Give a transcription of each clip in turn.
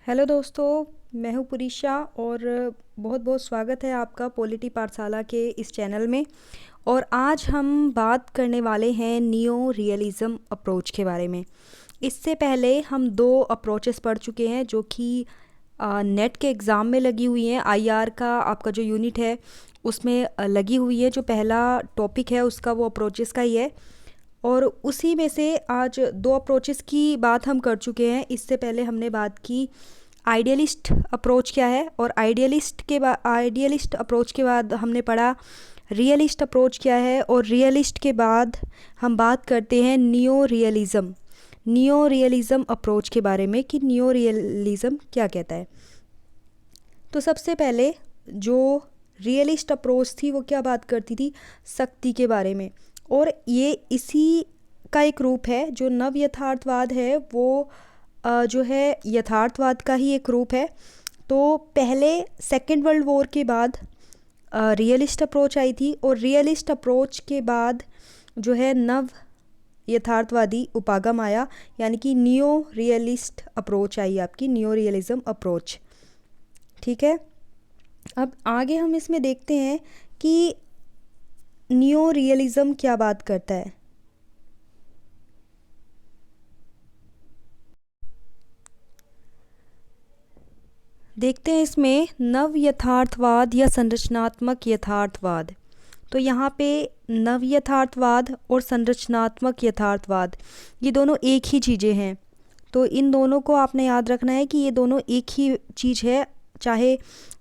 Hello दोस्तों, मैं हूँ पुरीशा और बहुत बहुत स्वागत है आपका पॉलिटी पाठशाला के इस चैनल में। और आज हम बात करने वाले हैं नियो रियलिज़म अप्रोच के बारे में। इससे पहले हम दो अप्रोचेस पढ़ चुके हैं जो कि नेट के एग्ज़ाम में लगी हुई हैं। आईआर का आपका जो यूनिट है उसमें लगी हुई है। जो पहला टॉपिक है उसका वो अप्रोचेस का ही है और उसी में से आज दो अप्रोचेस की बात हम कर चुके हैं। इससे पहले हमने बात की आइडियलिस्ट अप्रोच क्या है और आइडियलिस्ट अप्रोच के बाद हमने पढ़ा रियलिस्ट अप्रोच क्या है और रियलिस्ट के बाद हम बात करते हैं नियो रियलिज़म अप्रोच के बारे में कि नियो रियलिज़म क्या कहता है। तो सबसे पहले जो रियलिस्ट अप्रोच थी वो क्या बात करती थी, शक्ति के बारे में। और ये इसी का एक रूप है। जो नव यथार्थवाद है वो जो है यथार्थवाद का ही एक रूप है। तो पहले सेकेंड वर्ल्ड वॉर के बाद रियलिस्ट अप्रोच आई थी और रियलिस्ट अप्रोच के बाद जो है नव यथार्थवादी उपागम आया, यानी कि नियो रियलिस्ट अप्रोच आई आपकी, नियो रियलिज़म अप्रोच। ठीक है, अब आगे हम इसमें देखते हैं कि नियो रियलिज़म क्या बात करता है। देखते हैं इसमें नव यथार्थवाद या संरचनात्मक यथार्थवाद। तो यहाँ पे नव यथार्थवाद और संरचनात्मक यथार्थवाद ये दोनों एक ही चीज़ें हैं। तो इन दोनों को आपने याद रखना है कि ये दोनों एक ही चीज़ है, चाहे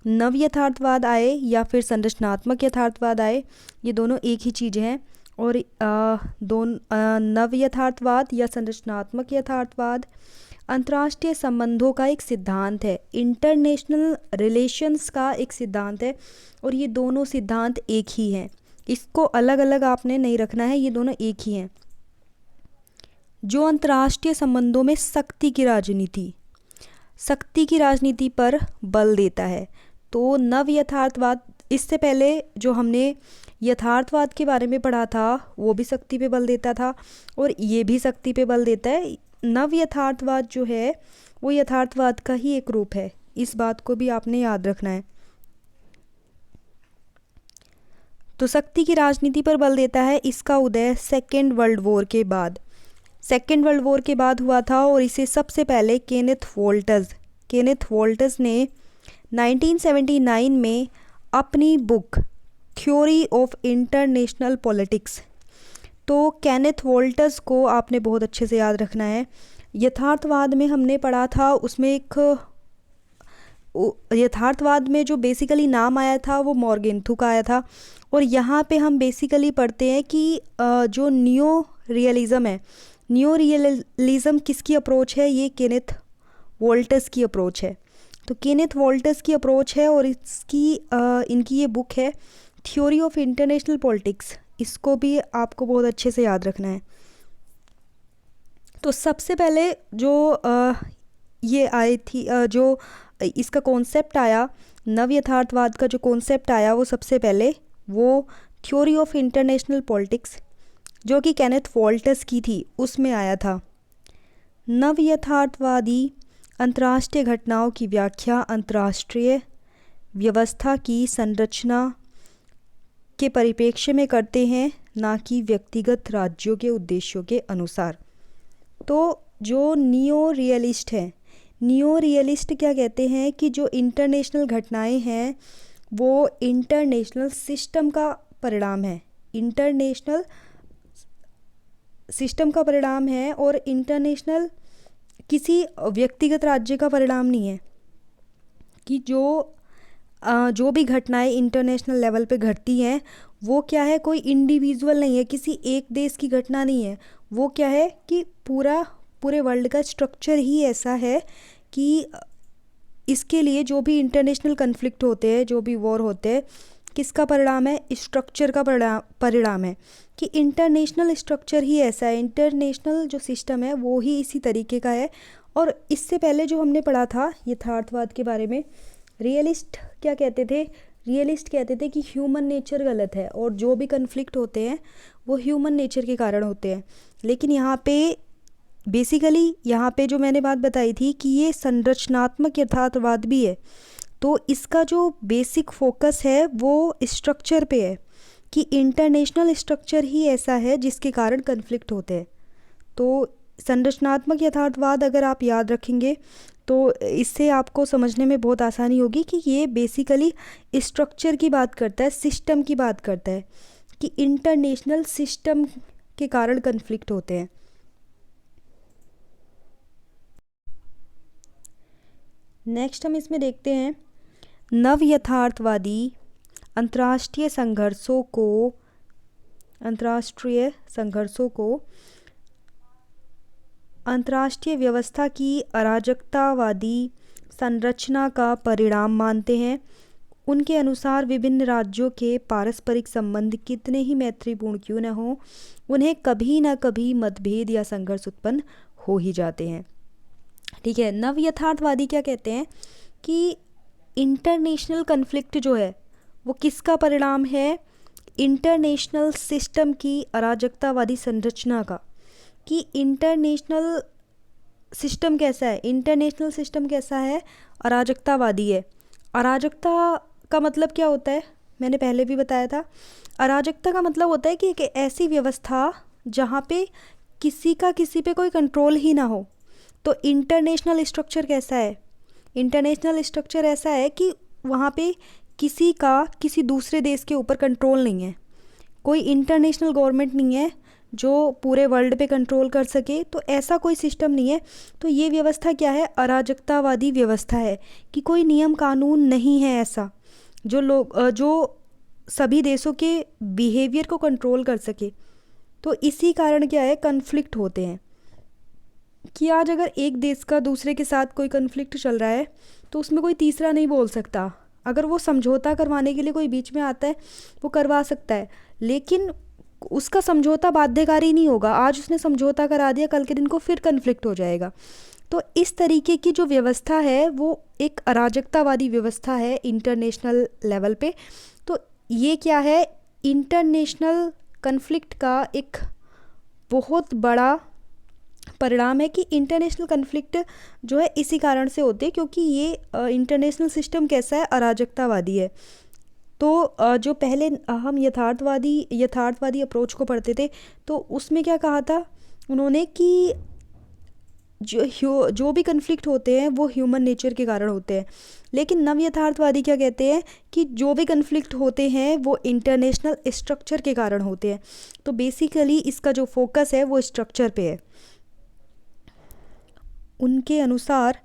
नव यथार्थवाद आए या फिर संरचनात्मक यथार्थवाद आए, ये दोनों एक ही चीज़ हैं। और नव यथार्थवाद या संरचनात्मक यथार्थवाद अंतर्राष्ट्रीय संबंधों का एक सिद्धांत है, इंटरनेशनल रिलेशंस का एक सिद्धांत है। और ये दोनों सिद्धांत एक ही हैं, इसको अलग अलग आपने नहीं रखना है, ये दोनों एक ही हैं। जो अंतर्राष्ट्रीय संबंधों में शक्ति की राजनीति पर बल देता है। तो नव यथार्थवाद, इससे पहले जो हमने यथार्थवाद के बारे में पढ़ा था वो भी शक्ति पे बल देता था और ये भी शक्ति पे बल देता है। नव यथार्थवाद जो है वो यथार्थवाद का ही एक रूप है, इस बात को भी आपने याद रखना है। तो शक्ति की राजनीति पर बल देता है। इसका उदय सेकेंड वर्ल्ड वॉर के बाद हुआ था और इसे सबसे पहले केनेथ वोल्टज ने 1979 में अपनी book theory of international politics, तो केनेथ वोल्टज को आपने बहुत अच्छे से याद रखना है। यथार्थवाद में हमने पढ़ा था, उसमें यथार्थवाद में जो बेसिकली नाम आया था वो मॉर्गेंथु का आया था। और यहाँ पे हम बेसिकली पढ़ते हैं कि जो नियो रियलिज़म किसकी अप्रोच है, ये केनेथ वोल्टज की अप्रोच है। तो केनेथ वोल्टज की अप्रोच है और इनकी ये बुक है थ्योरी ऑफ इंटरनेशनल पॉलिटिक्स, इसको भी आपको बहुत अच्छे से याद रखना है। तो सबसे पहले जो ये आई थी, जो इसका कॉन्सेप्ट आया, नव यथार्थवाद का जो कॉन्सेप्ट आया वो सबसे पहले वो थ्योरी ऑफ इंटरनेशनल पॉलिटिक्स जो कि केनेथ वोल्टज की थी उसमें आया था। नव यथार्थवादी अंतर्राष्ट्रीय घटनाओं की व्याख्या अंतर्राष्ट्रीय व्यवस्था की संरचना के परिप्रेक्ष्य में करते हैं, ना कि व्यक्तिगत राज्यों के उद्देश्यों के अनुसार। तो जो नियो रियलिस्ट क्या कहते हैं कि जो इंटरनेशनल घटनाएं हैं वो इंटरनेशनल सिस्टम का परिणाम है और इंटरनेशनल किसी व्यक्तिगत राज्य का परिणाम नहीं है। कि जो भी घटनाएं इंटरनेशनल लेवल पे घटती हैं वो क्या है, कोई इंडिविजुअल नहीं है, किसी एक देश की घटना नहीं है। वो क्या है कि पूरे वर्ल्ड का स्ट्रक्चर ही ऐसा है कि इसके लिए जो भी इंटरनेशनल कन्फ्लिक्ट होते हैं, जो भी वॉर होते हैं, किसका परिणाम है, स्ट्रक्चर का परिणाम है। कि इंटरनेशनल स्ट्रक्चर ही ऐसा है, इंटरनेशनल जो सिस्टम है वो ही इसी तरीके का है। और इससे पहले जो हमने पढ़ा था यथार्थवाद के बारे में, रियलिस्ट क्या कहते थे, रियलिस्ट कहते थे कि ह्यूमन नेचर गलत है और जो भी कन्फ्लिक्ट होते हैं वो ह्यूमन नेचर के कारण होते हैं। लेकिन यहाँ पे बेसिकली यहाँ पे जो मैंने बात बताई थी कि ये संरचनात्मक यथार्थवाद भी है, तो इसका जो बेसिक फोकस है वो स्ट्रक्चर पे है कि इंटरनेशनल स्ट्रक्चर ही ऐसा है जिसके कारण कन्फ्लिक्ट होते हैं। तो संरचनात्मक यथार्थवाद अगर आप याद रखेंगे तो इससे आपको समझने में बहुत आसानी होगी कि ये बेसिकली स्ट्रक्चर की बात करता है, सिस्टम की बात करता है कि इंटरनेशनल सिस्टम के कारण कन्फ्लिक्ट होते हैं। नेक्स्ट हम इसमें देखते हैं नव यथार्थवादी अंतर्राष्ट्रीय संघर्षों को अंतर्राष्ट्रीय व्यवस्था की अराजकतावादी संरचना का परिणाम मानते हैं। उनके अनुसार विभिन्न राज्यों के पारस्परिक संबंध कितने ही मैत्रीपूर्ण क्यों न हों, उन्हें कभी न कभी मतभेद या संघर्ष उत्पन्न हो ही जाते हैं। ठीक है, नव यथार्थवादी क्या कहते हैं कि इंटरनेशनल कन्फ्लिक्ट जो है वो किसका परिणाम है, इंटरनेशनल सिस्टम की अराजकतावादी संरचना का। कि इंटरनेशनल सिस्टम कैसा है, इंटरनेशनल सिस्टम कैसा है, अराजकतावादी है। अराजकता का मतलब क्या होता है, मैंने पहले भी बताया था। अराजकता का मतलब होता है कि एक ऐसी व्यवस्था जहाँ पे किसी का किसी पे कोई कंट्रोल ही ना हो। तो इंटरनेशनल स्ट्रक्चर कैसा है, इंटरनेशनल स्ट्रक्चर ऐसा है कि वहाँ पे किसी का किसी दूसरे देश के ऊपर कंट्रोल नहीं है, कोई इंटरनेशनल गवर्नमेंट नहीं है जो पूरे वर्ल्ड पे कंट्रोल कर सके, तो ऐसा कोई सिस्टम नहीं है। तो ये व्यवस्था क्या है, अराजकतावादी व्यवस्था है कि कोई नियम कानून नहीं है ऐसा जो सभी देशों के बिहेवियर को कंट्रोल कर सके। तो इसी कारण क्या है, कन्फ्लिक्ट होते हैं कि आज अगर एक देश का दूसरे के साथ कोई कन्फ्लिक्ट चल रहा है तो उसमें कोई तीसरा नहीं बोल सकता। अगर वो समझौता करवाने के लिए कोई बीच में आता है वो करवा सकता है, लेकिन उसका समझौता बाध्यकारी नहीं होगा। आज उसने समझौता करा दिया, कल के दिन को फिर कन्फ्लिक्ट हो जाएगा। तो इस तरीके की जो व्यवस्था है वो एक अराजकतावादी व्यवस्था है इंटरनेशनल लेवल पे। तो ये क्या है, इंटरनेशनल कन्फ्लिक्ट का एक बहुत बड़ा परिणाम है कि इंटरनेशनल कन्फ्लिक्ट जो है इसी कारण से होते हैं क्योंकि ये इंटरनेशनल सिस्टम कैसा है, अराजकतावादी है। तो जो पहले हम यथार्थवादी अप्रोच को पढ़ते थे तो उसमें क्या कहा था उन्होंने कि जो भी कन्फ्लिक्ट होते हैं वो ह्यूमन नेचर के कारण होते हैं। लेकिन नव यथार्थवादी क्या कहते हैं कि जो भी कन्फ्लिक्ट होते हैं वो इंटरनेशनल स्ट्रक्चर के कारण होते हैं। तो बेसिकली इसका जो फोकस है वो स्ट्रक्चर पे है। उनके अनुसार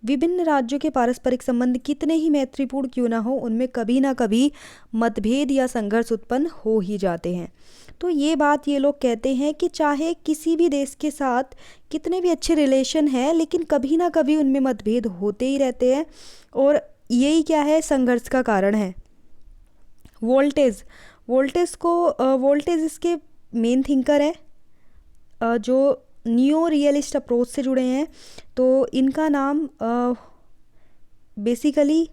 विभिन्न राज्यों के पारस्परिक संबंध कितने ही मैत्रीपूर्ण क्यों ना हो, उनमें कभी ना कभी मतभेद या संघर्ष उत्पन्न हो ही जाते हैं। तो ये बात ये लोग कहते हैं कि चाहे किसी भी देश के साथ कितने भी अच्छे रिलेशन हैं लेकिन कभी ना कभी उनमें मतभेद होते ही रहते हैं और यही क्या है, संघर्ष का कारण है। वोल्टेज इसके मेन थिंकर है जो न्यू रियलिस्ट अप्रोच से जुड़े हैं। तो इनका नाम बेसिकली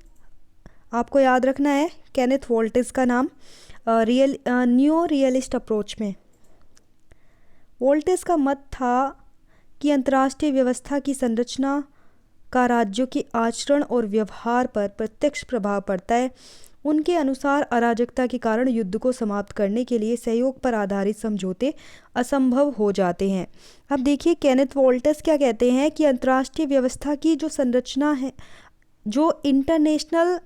आपको याद रखना है, केनेथ वोल्टेज का नाम न्यू रियलिस्ट अप्रोच में। वोल्टेज का मत था कि अंतर्राष्ट्रीय व्यवस्था की संरचना का राज्यों के आचरण और व्यवहार पर प्रत्यक्ष प्रभाव पड़ता है। उनके अनुसार अराजकता के कारण युद्ध को समाप्त करने के लिए सहयोग पर आधारित समझौते असंभव हो जाते हैं। अब देखिए केनेथ वोल्टेज क्या कहते हैं कि अंतर्राष्ट्रीय व्यवस्था की जो संरचना है, जो इंटरनेशनल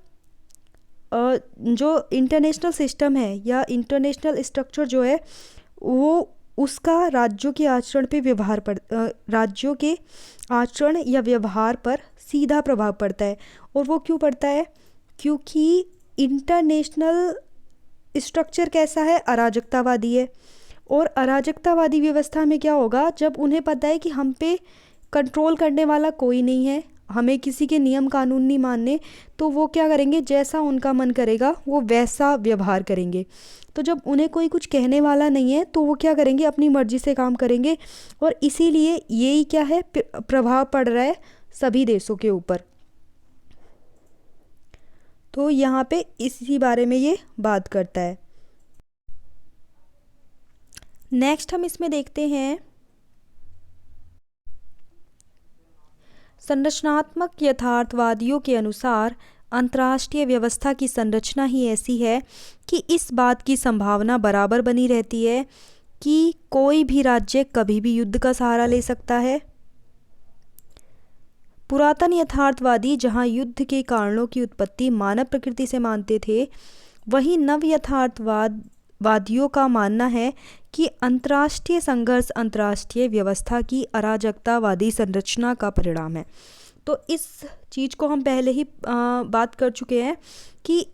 सिस्टम है या इंटरनेशनल स्ट्रक्चर जो है वो उसका राज्यों के आचरण या व्यवहार पर सीधा प्रभाव पड़ता है। और वो क्यों पड़ता है, क्योंकि इंटरनेशनल स्ट्रक्चर कैसा है, अराजकतावादी है। और अराजकतावादी व्यवस्था में क्या होगा, जब उन्हें पता है कि हम पे कंट्रोल करने वाला कोई नहीं है, हमें किसी के नियम कानून नहीं मानने, तो वो क्या करेंगे, जैसा उनका मन करेगा वो वैसा व्यवहार करेंगे। तो जब उन्हें कोई कुछ कहने वाला नहीं है तो वो क्या करेंगे, अपनी मर्जी से काम करेंगे। और इसीलिए यही क्या है, प्रभाव पड़ रहा है सभी देशों के ऊपर। तो यहाँ पे इसी बारे में ये बात करता है। नेक्स्ट हम इसमें देखते हैं संरचनात्मक यथार्थवादियों के अनुसार अंतर्राष्ट्रीय व्यवस्था की संरचना ही ऐसी है कि इस बात की संभावना बराबर बनी रहती है कि कोई भी राज्य कभी भी युद्ध का सहारा ले सकता है। पुरातन यथार्थवादी जहां युद्ध के कारणों की उत्पत्ति मानव प्रकृति से मानते थे, वहीं नव यथार्थवादियों का मानना है कि अंतर्राष्ट्रीय संघर्ष अंतर्राष्ट्रीय व्यवस्था की अराजकतावादी संरचना का परिणाम है। तो इस चीज़ को हम पहले ही बात कर चुके हैं कि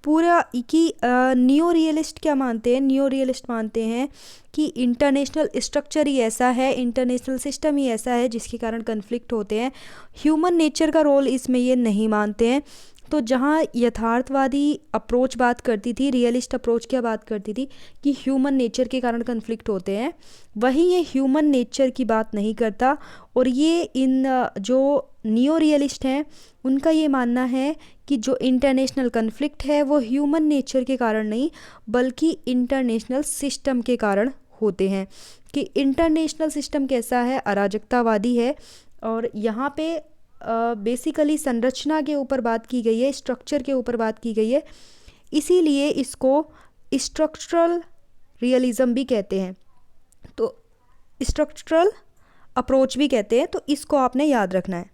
पूरा कि न्यू रियलिस्ट क्या मानते हैं। न्यू रियलिस्ट मानते हैं कि इंटरनेशनल स्ट्रक्चर ही ऐसा है, इंटरनेशनल सिस्टम ही ऐसा है जिसके कारण कन्फ्लिक्ट होते हैं। ह्यूमन नेचर का रोल इसमें ये नहीं मानते हैं। तो जहाँ यथार्थवादी अप्रोच बात करती थी, रियलिस्ट अप्रोच क्या बात करती थी कि ह्यूमन नेचर के कारण कन्फ्लिक्ट होते हैं, वहीं ये ह्यूमन नेचर की बात नहीं करता। और ये इन जो नियो रियलिस्ट हैं उनका ये मानना है कि जो इंटरनेशनल कन्फ्लिक्ट है वो ह्यूमन नेचर के कारण नहीं बल्कि इंटरनेशनल सिस्टम के कारण होते हैं। कि इंटरनेशनल सिस्टम कैसा है, अराजकतावादी है। और यहाँ पे बेसिकली संरचना के ऊपर बात की गई है, स्ट्रक्चर के ऊपर बात की गई है, इसीलिए इसको स्ट्रक्चरल रियलिज्म भी कहते हैं, तो स्ट्रक्चरल अप्रोच भी कहते हैं। तो इसको आपने याद रखना है।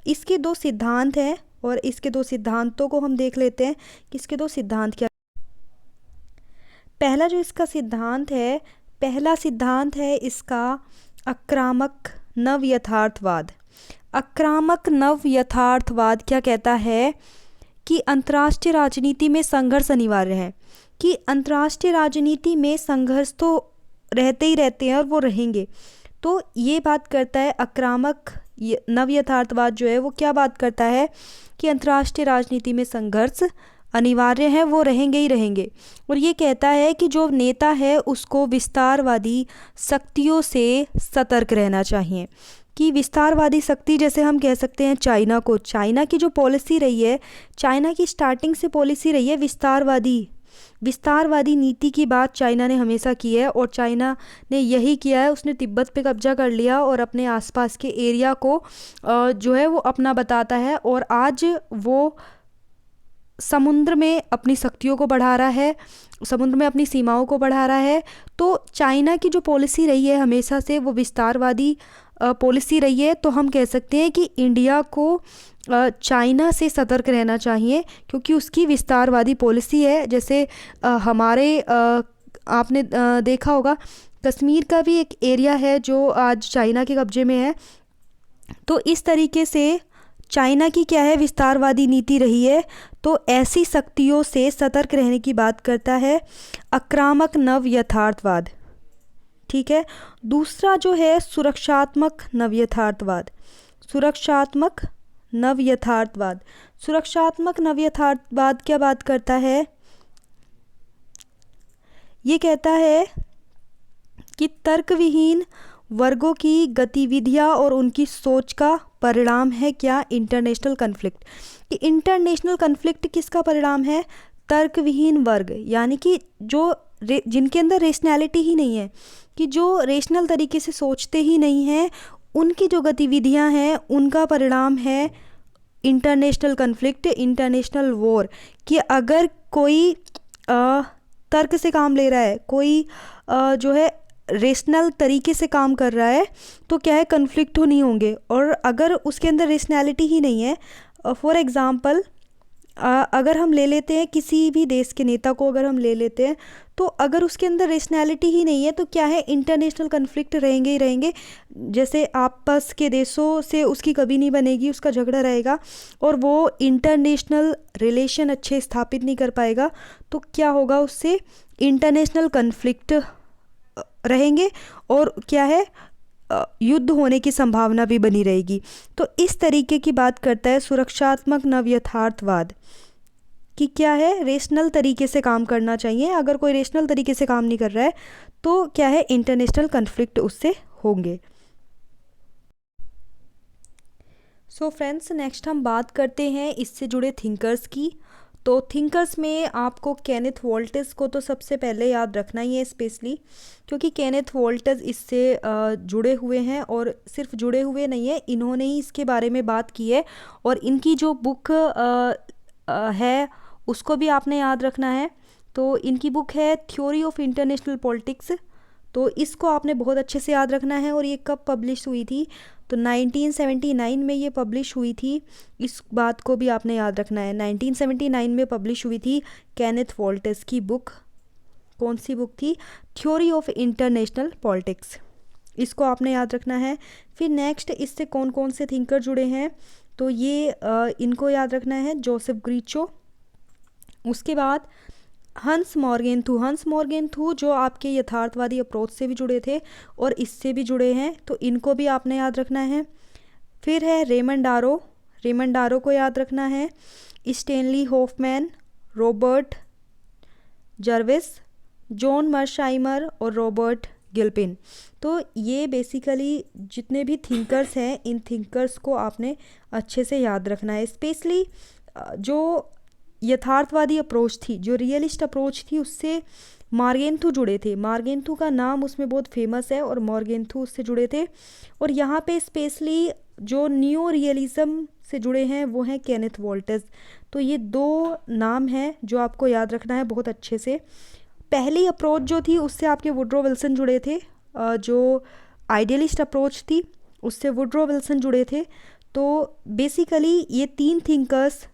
इसके दो सिद्धांत हैं और इसके दो सिद्धांतों को हम देख लेते हैं कि इसके दो सिद्धांत क्या। पहला जो इसका सिद्धांत है, पहला सिद्धांत है इसका आक्रामक नव यथार्थवाद। आक्रामक नव यथार्थवाद क्या कहता है कि अंतर्राष्ट्रीय राजनीति में संघर्ष अनिवार्य है, कि अंतर्राष्ट्रीय राजनीति में संघर्ष तो रहते ही रहते हैं और वो रहेंगे। तो ये बात करता है आक्रामक नव यथार्थवाद जो है वो क्या बात करता है कि अंतर्राष्ट्रीय राजनीति में संघर्ष अनिवार्य है, वो रहेंगे ही रहेंगे। और ये कहता है कि जो नेता है उसको विस्तारवादी शक्तियों से सतर्क रहना चाहिए। कि विस्तारवादी शक्ति जैसे हम कह सकते हैं चाइना को, चाइना की जो पॉलिसी रही है, चाइना की स्टार्टिंग से पॉलिसी रही है विस्तारवादी नीति की बात चाइना ने हमेशा की है। और चाइना ने यही किया है, उसने तिब्बत पे कब्जा कर लिया और अपने आसपास के एरिया को जो है वो अपना बताता है। और आज वो समुद्र में अपनी शक्तियों को बढ़ा रहा है, समुद्र में अपनी सीमाओं को बढ़ा रहा है। तो चाइना की जो पॉलिसी रही है हमेशा से वो विस्तारवादी पॉलिसी रही है। तो हम कह सकते हैं कि इंडिया को चाइना से सतर्क रहना चाहिए क्योंकि उसकी विस्तारवादी पॉलिसी है। जैसे हमारे आपने देखा होगा कश्मीर का भी एक एरिया है जो आज चाइना के कब्जे में है। तो इस तरीके से चाइना की क्या है, विस्तारवादी नीति रही है। तो ऐसी शक्तियों से सतर्क रहने की बात करता है आक्रामक नव यथार्थवाद। ठीक है। दूसरा जो है सुरक्षात्मक नव यथार्थवाद। सुरक्षात्मक नव यथार्थवाद, सुरक्षात्मक नव यथार्थवाद क्या बात करता है, ये कहता है कि तर्कविहीन वर्गों की गतिविधियां और उनकी सोच का परिणाम है क्या, इंटरनेशनल कन्फ्लिक्ट। कि इंटरनेशनल कन्फ्लिक्ट किसका परिणाम है, तर्कविहीन वर्ग, यानी कि जो जिनके अंदर रेशनैलिटी ही नहीं है, कि जो रेशनल तरीके से सोचते ही नहीं हैं, उनकी जो गतिविधियां हैं उनका परिणाम है इंटरनेशनल कन्फ्लिक्ट, इंटरनेशनल वॉर। कि अगर कोई तर्क से काम ले रहा है, कोई जो है रेशनल तरीके से काम कर रहा है, तो क्या है, कन्फ्लिक्ट तो नहीं होंगे। और अगर उसके अंदर रेशनैलिटी ही नहीं है, फॉर एग्ज़ाम्पल अगर हम ले लेते हैं किसी भी देश के नेता को, अगर हम ले लेते हैं, तो अगर उसके अंदर रेशनैलिटी ही नहीं है तो क्या है, इंटरनेशनल कन्फ्लिक्ट रहेंगे ही रहेंगे। जैसे आपस के देशों से उसकी कभी नहीं बनेगी, उसका झगड़ा रहेगा और वो इंटरनेशनल रिलेशन अच्छे स्थापित नहीं कर पाएगा। तो क्या होगा, उससे इंटरनेशनल कन्फ्लिक्ट रहेंगे और क्या है, युद्ध होने की संभावना भी बनी रहेगी। तो इस तरीके की बात करता है सुरक्षात्मक नव यथार्थवाद कि क्या है, रेशनल तरीके से काम करना चाहिए। अगर कोई रेशनल तरीके से काम नहीं कर रहा है तो क्या है, इंटरनेशनल कन्फ्लिक्ट उससे होंगे। सो फ्रेंड्स, नेक्स्ट हम बात करते हैं इससे जुड़े थिंकर्स की। तो थिंकर्स में आपको केनेथ वोल्टिस को तो सबसे पहले याद रखना ही है स्पेशली, क्योंकि केनेथ वोल्टिस इससे जुड़े हुए हैं, और सिर्फ जुड़े हुए नहीं है, इन्होंने ही इसके बारे में बात की है, और इनकी जो बुक है उसको भी आपने याद रखना है। तो इनकी बुक है थ्योरी ऑफ इंटरनेशनल पॉलिटिक्स, तो इसको आपने बहुत अच्छे से याद रखना है। और ये कब पब्लिश हुई थी? तो 1979 में ये पब्लिश हुई थी, इस बात को भी आपने याद रखना है। 1979 में पब्लिश हुई थी केनेथ वोल्टिस की बुक। कौन सी बुक थी? थ्योरी ऑफ इंटरनेशनल पॉलिटिक्स, इसको आपने याद रखना है। फिर नेक्स्ट इससे कौन कौन से थिंकर जुड़े हैं, तो ये इनको याद रखना है, जोसेफ ग्रीचो। उसके बाद हंस मॉर्गेनथू जो आपके यथार्थवादी अप्रोच से भी जुड़े थे और इससे भी जुड़े हैं, तो इनको भी आपने याद रखना है। फिर है रेमंड डारो को याद रखना है। Stanley Hoffmann, Robert Jervis, John Mearsheimer और रॉबर्ट गिल्पिन। तो ये बेसिकली जितने भी थिंकर्स हैं, इन थिंकर्स को आपने अच्छे से याद रखना है। स्पेशली जो यथार्थवादी अप्रोच थी, जो रियलिस्ट अप्रोच थी, उससे मॉर्गेनथू जुड़े थे। मॉर्गेनथू का नाम उसमें बहुत फेमस है और मॉर्गेनथू उससे जुड़े थे। और यहाँ पे स्पेशली जो न्यू रियलिज्म से जुड़े हैं वो हैं केनेथ वोल्टिस। तो ये दो नाम हैं जो आपको याद रखना है बहुत अच्छे से। पहली अप्रोच जो थी उससे आपके वुड्रो विल्सन जुड़े थे, जो आइडियलिस्ट अप्रोच थी उससे वुड्रो विल्सन जुड़े थे। तो बेसिकली ये तीन थिंकर्स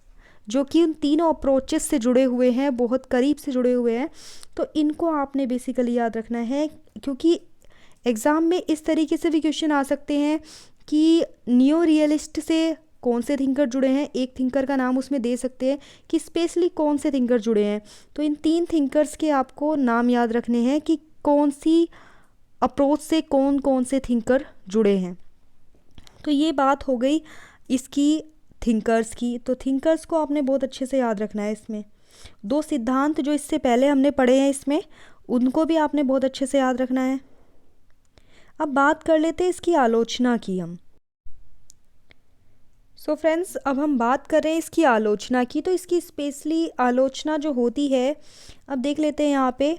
जो कि उन तीनों अप्रोचेस से जुड़े हुए हैं, बहुत करीब से जुड़े हुए हैं, तो इनको आपने बेसिकली याद रखना है। क्योंकि एग्ज़ाम में इस तरीके से भी क्वेश्चन आ सकते हैं कि न्यू रियलिस्ट से कौन से थिंकर जुड़े हैं, एक थिंकर का नाम उसमें दे सकते हैं कि स्पेशली कौन से थिंकर जुड़े हैं। तो इन तीन थिंकर्स के आपको नाम याद रखने हैं कि कौन सी अप्रोच से कौन कौन से थिंकर जुड़े हैं। तो ये बात हो गई इसकी थिंकर्स की। तो थिंकर्स को आपने बहुत अच्छे से याद रखना है। इसमें दो सिद्धांत जो इससे पहले हमने पढ़े हैं इसमें, उनको भी आपने बहुत अच्छे से याद रखना है। अब बात कर लेते हैं इसकी आलोचना की हम। सो फ्रेंड्स, अब हम बात कर रहे हैं इसकी आलोचना की। तो इसकी स्पेशली आलोचना जो होती है, अब देख लेते हैं यहाँ पे।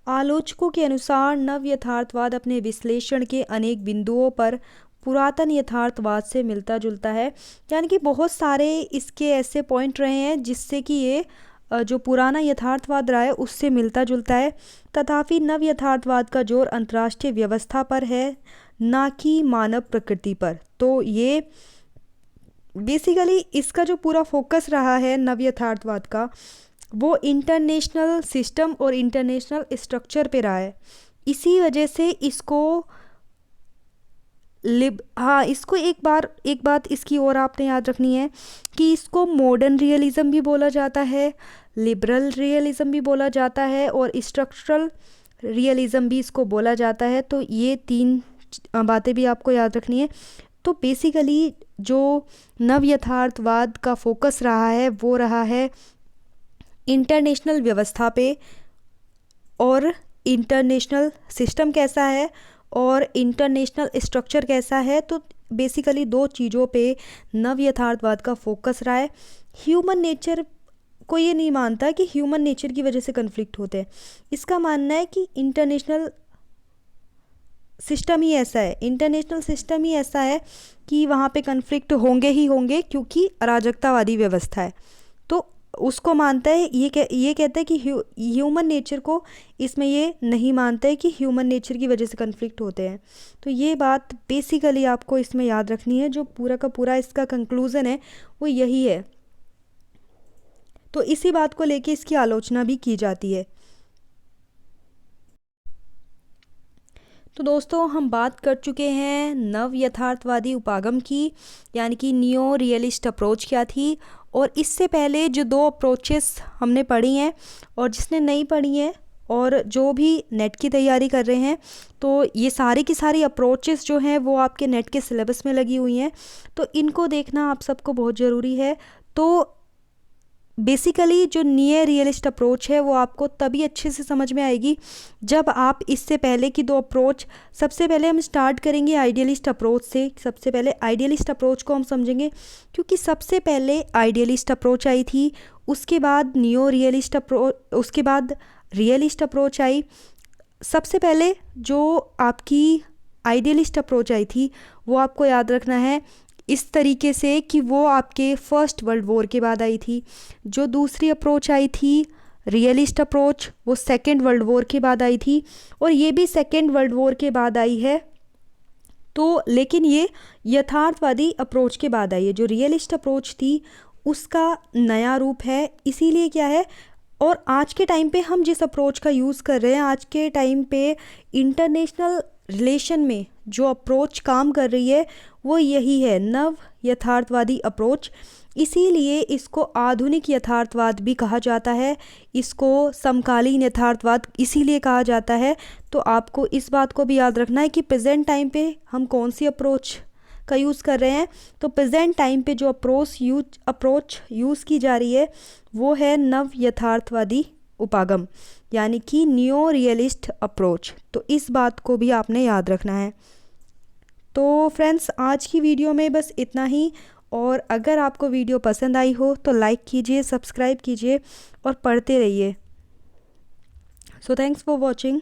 आलोचकों के अनुसार नव यथार्थवाद अपने विश्लेषण के अनेक बिंदुओं पर पुरातन यथार्थवाद से मिलता जुलता है। यानी कि बहुत सारे इसके ऐसे पॉइंट रहे हैं जिससे कि ये जो पुराना यथार्थवाद रहा है उससे मिलता जुलता है। तथापि नव यथार्थवाद का जोर अंतर्राष्ट्रीय व्यवस्था पर है, ना कि मानव प्रकृति पर। तो ये बेसिकली इसका जो पूरा फोकस रहा है नव यथार्थवाद का, वो इंटरनेशनल सिस्टम और इंटरनेशनल स्ट्रक्चर पे रहा है। इसी वजह से इसको इसको एक बात इसकी और आपने याद रखनी है कि इसको मॉडर्न रियलिज़म भी बोला जाता है, लिबरल रियलिज़म भी बोला जाता है और स्ट्रक्चरल रियलिज़म भी इसको बोला जाता है। तो ये तीन बातें भी आपको याद रखनी है। तो बेसिकली जो नव यथार्थवाद का फोकस रहा है वो रहा है इंटरनेशनल व्यवस्था पे, और इंटरनेशनल सिस्टम कैसा है और इंटरनेशनल स्ट्रक्चर कैसा है। तो बेसिकली दो चीज़ों पे नव यथार्थवाद का फोकस रहा है। ह्यूमन नेचर को ये नहीं मानता कि ह्यूमन नेचर की वजह से कन्फ्लिक्ट होते हैं। इसका मानना है कि इंटरनेशनल सिस्टम ही ऐसा है कि वहाँ पे कन्फ्लिक्ट होंगे ही होंगे, क्योंकि अराजकतावादी व्यवस्था है। तो उसको मानता है, ये कहता है कि ह्यूमन नेचर को इसमें ये नहीं मानता है कि ह्यूमन नेचर की वजह से कन्फ्लिक्ट होते हैं। तो ये बात बेसिकली आपको इसमें याद रखनी है। जो पूरा का पूरा इसका कंक्लूज़न है वो यही है। तो इसी बात को लेके इसकी आलोचना भी की जाती है। तो दोस्तों, हम बात कर चुके हैं नव यथार्थवादी उपागम की, यानी कि न्यू रियलिस्ट अप्रोच क्या थी। और इससे पहले जो दो अप्रोचेस हमने पढ़ी हैं, और जिसने नहीं पढ़ी हैं और जो भी नेट की तैयारी कर रहे हैं, तो ये सारी की सारी अप्रोचेस जो हैं वो आपके नेट के सिलेबस में लगी हुई हैं। तो इनको देखना आप सबको बहुत ज़रूरी है। तो बेसिकली जो नियर रियलिस्ट अप्रोच है वो आपको तभी अच्छे से समझ में आएगी जब आप इससे पहले की दो अप्रोच, सबसे पहले हम स्टार्ट करेंगे आइडियलिस्ट अप्रोच से। सबसे पहले आइडियलिस्ट अप्रोच को हम समझेंगे, क्योंकि सबसे पहले आइडियलिस्ट अप्रोच आई थी, उसके बाद नियो रियलिस्ट अप्रोच, उसके बाद रियलिस्ट अप्रोच आई। सबसे पहले जो आपकी आइडियलिस्ट अप्रोच आई थी वो आपको याद रखना है इस तरीके से कि वो आपके फर्स्ट वर्ल्ड वॉर के बाद आई थी। जो दूसरी अप्रोच आई थी रियलिस्ट अप्रोच, वो सेकेंड वर्ल्ड वॉर के बाद आई थी, और ये भी सेकेंड वर्ल्ड वॉर के बाद आई है। तो लेकिन ये यथार्थवादी अप्रोच के बाद आई है। जो रियलिस्ट अप्रोच थी उसका नया रूप है, इसीलिए क्या है, और आज के टाइम पे हम जिस अप्रोच का यूज़ कर रहे हैं, आज के टाइम पे इंटरनेशनल रिलेशन में जो अप्रोच काम कर रही है वो यही है, नव यथार्थवादी अप्रोच। इसीलिए इसको आधुनिक यथार्थवाद भी कहा जाता है, इसको समकालीन यथार्थवाद इसीलिए कहा जाता है। तो आपको इस बात को भी याद रखना है कि प्रेजेंट टाइम पे हम कौन सी अप्रोच का यूज़ कर रहे हैं। तो प्रेजेंट टाइम पे जो अप्रोच यूज़ की जा रही है वो है नव यथार्थवादी उपागम, यानी कि न्यू रियलिस्ट अप्रोच। तो इस बात को भी आपने याद रखना है। तो फ्रेंड्स, आज की वीडियो में बस इतना ही, और अगर आपको वीडियो पसंद आई हो तो लाइक कीजिए, सब्सक्राइब कीजिए और पढ़ते रहिए। So thanks for watching.